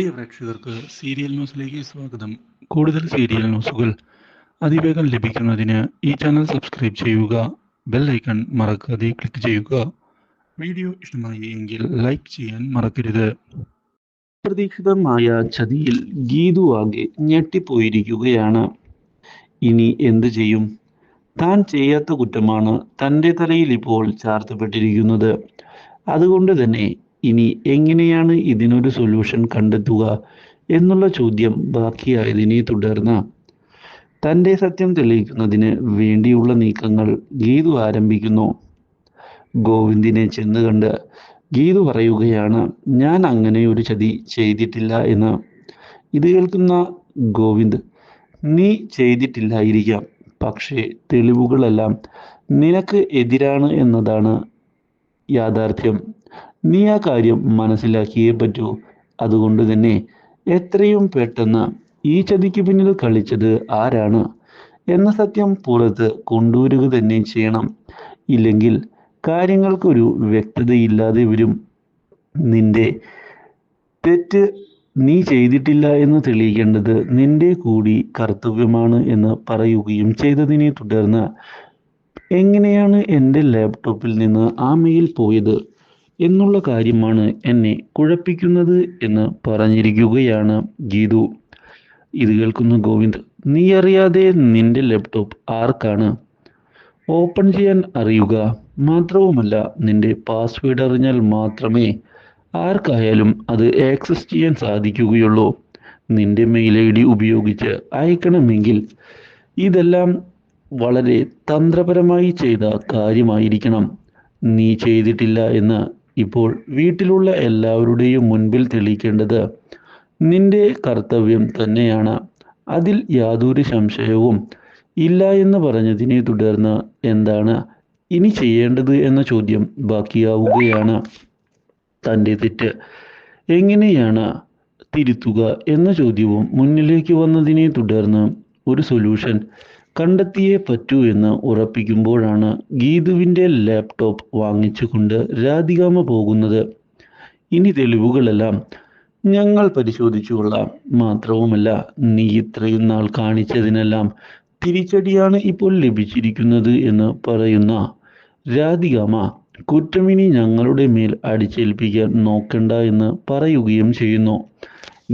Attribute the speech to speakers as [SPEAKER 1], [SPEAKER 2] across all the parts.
[SPEAKER 1] പ്രിയ പ്രേക്ഷകർക്ക് സീരിയൽ ന്യൂസിലേക്ക് സ്വാഗതം. കൂടുതൽ സീരിയൽ ന്യൂസുകൾ അതിവേഗം ലഭിക്കുന്നതിന് ഈ ചാനൽ സബ്സ്ക്രൈബ് ചെയ്യുക. ബെൽ ഐക്കൺ മറക്കാതെ ക്ലിക്ക് ചെയ്യുക. വീഡിയോ ഇഷ്ടമായി എങ്കിൽ ലൈക്ക് ചെയ്യാൻ മറക്കരുത്.
[SPEAKER 2] അപ്രതീക്ഷിതമായ ചതിയിൽ ഗീതു ആകെ ഞെട്ടിപ്പോയിരിക്കുകയാണ്. ഇനി എന്തു ചെയ്യും? താൻ ചെയ്യാത്ത കുറ്റമാണ് തൻ്റെ തലയിൽ ഇപ്പോൾ ചാർത്തപ്പെട്ടിരിക്കുന്നത്. അതുകൊണ്ട് തന്നെ ഇനി എങ്ങനെയാണ് ഇതിനൊരു സൊല്യൂഷൻ കണ്ടെത്തുക എന്നുള്ള ചോദ്യം ബാക്കിയായതിനെ തുടർന്ന് തൻ്റെ സത്യം തെളിയിക്കുന്നതിന് വേണ്ടിയുള്ള നീക്കങ്ങൾ ഗീതു ആരംഭിക്കുന്നു. ഗോവിന്ദിനെ ചെന്ന് കണ്ട് ഗീതു പറയുകയാണ്, ഞാൻ അങ്ങനെ ഒരു ചതി ചെയ്തിട്ടില്ല എന്ന്. ഇത് കേൾക്കുന്ന ഗോവിന്ദ്, നീ ചെയ്തിട്ടില്ലായിരിക്കാം, പക്ഷേ തെളിവുകളെല്ലാം നിനക്ക് എതിരാണ് എന്നതാണ് യാഥാർത്ഥ്യം. നീ ആ കാര്യം മനസ്സിലാക്കിയേ പറ്റൂ. അതുകൊണ്ട് തന്നെ എത്രയും പെട്ടെന്ന് ഈ ചതിക്ക് പിന്നിൽ കളിച്ചത് ആരാണ് എന്ന സത്യം പുറത്ത് കൊണ്ടുവരിക തന്നെ ചെയ്യണം. ഇല്ലെങ്കിൽ കാര്യങ്ങൾക്കൊരു വ്യക്തതയില്ലാതെ വരും. നിന്റെ തെറ്റ് നീ ചെയ്തിട്ടില്ല എന്ന് തെളിയിക്കേണ്ടത് നിന്റെ കൂടി കർത്തവ്യമാണ് എന്ന് പറയുകയും ചെയ്തതിനെ തുടർന്ന് എങ്ങനെയാണ് എൻ്റെ ലാപ്ടോപ്പിൽ നിന്ന് ആ മെയിൽ പോയത് എന്നുള്ള കാര്യമാണ് എന്നെ കുഴപ്പിക്കുന്നത് എന്ന് പറഞ്ഞിരിക്കുകയാണ് ഗീതു. ഇത് കേൾക്കുന്ന ഗോവിന്ദ്, നീ അറിയാതെ നിന്റെ ലാപ്ടോപ്പ് ആർക്കാണ് ഓപ്പൺ ചെയ്യാൻ അറിയുക? മാത്രവുമല്ല, നിന്റെ പാസ്വേഡ് അറിഞ്ഞാൽ മാത്രമേ ആർക്കായാലും അത് ആക്സസ് ചെയ്യാൻ സാധിക്കുകയുള്ളൂ. നിന്റെ മെയിൽ ഐ ഡി ഉപയോഗിച്ച് അയക്കണമെങ്കിൽ ഇതെല്ലാം വളരെ തന്ത്രപരമായി ചെയ്ത കാര്യമായിരിക്കണം. നീ ചെയ്തിട്ടില്ല എന്ന് ഇപ്പോൾ വീട്ടിലുള്ള എല്ലാവരുടെയും മുൻപിൽ തെളിയിക്കേണ്ടത് നിന്റെ കർത്തവ്യം തന്നെയാണ്. അതിൽ യാതൊരു സംശയവും ഇല്ല എന്ന് പറഞ്ഞതിനെ തുടർന്ന് എന്താണ് ഇനി ചെയ്യേണ്ടത് എന്ന ചോദ്യം ബാക്കിയാവുകയാണ്. തൻ്റെ തെറ്റ് എങ്ങനെയാണ് തിരുത്തുക എന്ന ചോദ്യവും മുന്നിലേക്ക് വന്നതിനെ തുടർന്ന് ഒരു സൊല്യൂഷൻ കണ്ടെത്തിയേ പറ്റൂ എന്ന് ഉറപ്പിക്കുമ്പോഴാണ് ഗീതുവിൻ്റെ ലാപ്ടോപ്പ് വാങ്ങിച്ചുകൊണ്ട് രാധികാമ്മ പോകുന്നത്. ഇനി തെളിവുകളെല്ലാം ഞങ്ങൾ പരിശോധിച്ചുകൊള്ളാം. മാത്രവുമല്ല, നീ ഇത്രയും നാൾ കാണിച്ചതിനെല്ലാം തിരിച്ചടിയാണ് ഇപ്പോൾ ലഭിച്ചിരിക്കുന്നത് എന്ന് പറയുന്ന രാധികാമ്മ കുറ്റമിനി ഞങ്ങളുടെ മേൽ അടിച്ചേൽപ്പിക്കാൻ നോക്കണ്ട എന്ന് പറയുകയും ചെയ്യുന്നു.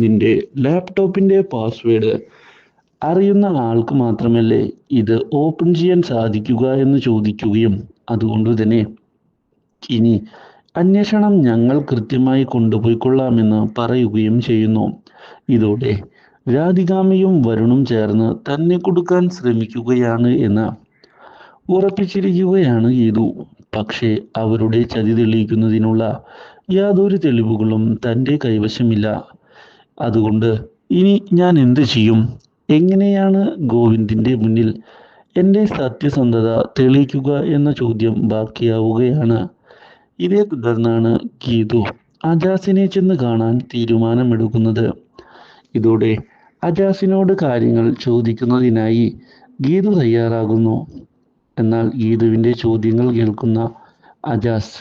[SPEAKER 2] നിന്റെ ലാപ്ടോപ്പിൻ്റെ പാസ്വേഡ് അറിയുന്ന ആൾക്ക് മാത്രമല്ലേ ഇത് ഓപ്പൺ ചെയ്യാൻ സാധിക്കുക എന്ന് ചോദിക്കുകയും അതുകൊണ്ട് തന്നെ ഇനി അന്വേഷണം ഞങ്ങൾ കൃത്യമായി കൊണ്ടുപോയിക്കൊള്ളാമെന്ന് പറയുകയും ചെയ്യുന്നു. ഇതോടെ രാധികാമ്മയും വരുണും ചേർന്ന് തന്നെ കൊടുക്കാൻ ശ്രമിക്കുകയാണ് എന്ന് ഉറപ്പിച്ചിരിക്കുകയാണ് ഗീതു. പക്ഷേ അവരുടെ ചതി തെളിയിക്കുന്നതിനുള്ള യാതൊരു തെളിവുകളും തൻ്റെ കൈവശമില്ല. അതുകൊണ്ട് ഇനി ഞാൻ എന്ത് ചെയ്യും? എങ്ങനെയാണ് ഗോവിന്ദിൻ്റെ മുന്നിൽ എൻ്റെ സത്യസന്ധത തെളിയിക്കുക എന്ന ചോദ്യം ബാക്കിയാവുകയാണ്. ഇതേ തുടർന്നാണ് ഗീതു അജാസിനെ ചെന്ന് കാണാൻ തീരുമാനമെടുക്കുന്നത്. ഇതോടെ അജാസിനോട് കാര്യങ്ങൾ ചോദിക്കുന്നതിനായി ഗീതു തയ്യാറാകുന്നു. എന്നാൽ ഗീതുവിൻ്റെ ചോദ്യങ്ങൾ കേൾക്കുന്ന അജാസ്,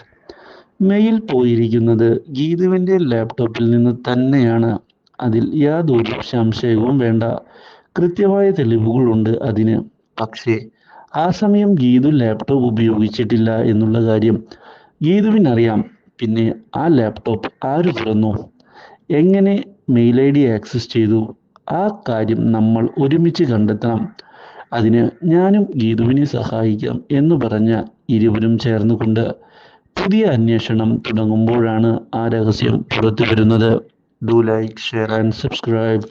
[SPEAKER 2] മെയിൽ പോയിരിക്കുന്നത് ഗീതുവിൻ്റെ ലാപ്ടോപ്പിൽ നിന്ന് തന്നെയാണ്. അതിൽ യാതൊരു സംശയവും വേണ്ട. കൃത്യമായ തെളിവുകളുണ്ട് അതിന്. പക്ഷേ ആ സമയം ഗീതു ലാപ്ടോപ്പ് ഉപയോഗിച്ചിട്ടില്ല എന്നുള്ള കാര്യം ഗീതുവിനറിയാം. പിന്നെ ആ ലാപ്ടോപ്പ് ആര് തുറന്നു, എങ്ങനെ മെയിൽ ഐ ഡി ആക്സസ് ചെയ്തു, ആ കാര്യം നമ്മൾ ഒരുമിച്ച് കണ്ടെത്തണം. അതിന് ഞാനും ഗീതുവിനെ സഹായിക്കാം എന്ന് പറഞ്ഞ ഇരുവരും ചേർന്നുകൊണ്ട് പുതിയ അന്വേഷണം തുടങ്ങുമ്പോഴാണ് ആ രഹസ്യം പുറത്തു വരുന്നത്. Do like, share and subscribe.